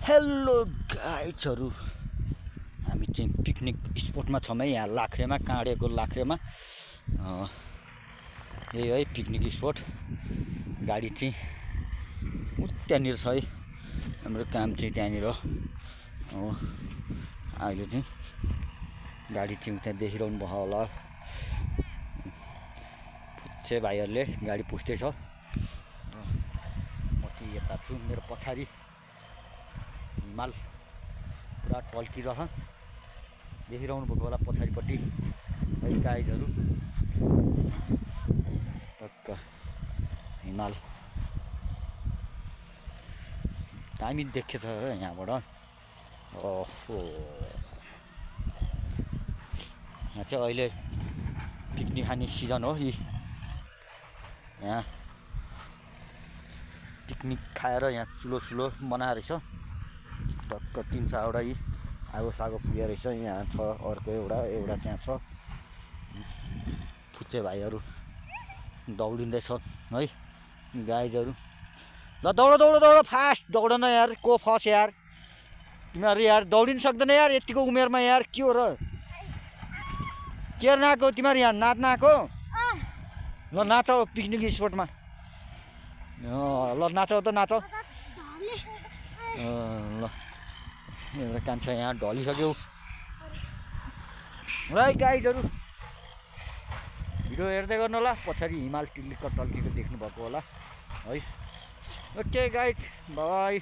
Hello गाइजहरू, हामी चाहिँ picnic स्पटमा छौँ है। यहाँ लाख्रेमा, काँडेको लाख्रेमा यही है पिकनिक स्पट। गाडी चाहिँ त्यहाँनिर छ है। हाम्रो काम चाहिँ त्यहाँनिर हो। अहिले चाहिँ गाडी चाहिँ त्यहाँ देखिरहनु भयो होला। पुच्छे भाइहरूले गाडी पुस्दैछ। म चाहिँ यता छु, मेरो पछाडि हिमाल पुरा टल्किरह देखिरहनु भएको होला पछाडिपट्टि है गाइजहरू। टक्क हिमाल दामी देखेछ यहाँबाट। ओहो, यहाँ चाहिँ अहिले पिकनिक खाने सिजन हो। यहाँ पिकनिक खाएर यहाँ चुलो बनाएर रहेछ। टक्क 3-4वटा यी आगो सागो पुगेको रहेछ। यहाँ छ अर्को एउटा त्यहाँ छ। फुच्चे भाइहरू दौडिँदैछ है गाइजहरू। ल दौड फास्ट दौड न यार, को फस यार तिमीहरू यार, दौडिन सक्दैन यार यतिको उमेरमा यार। के हो र, के नआएको तिमीहरू यहाँ नाच्न आएको? ल नाच पिकनिक स्पटमा। ल नाच त नाच। ल एउटा कान्छ यहाँ ढलिसक्यो। ल गाइजहरू भिडियो हेर्दै गर्नु होला। पछाडि हिमाल टिल्लिक्क टल्किएको देख्नुभएको होला है। Okay guys, by.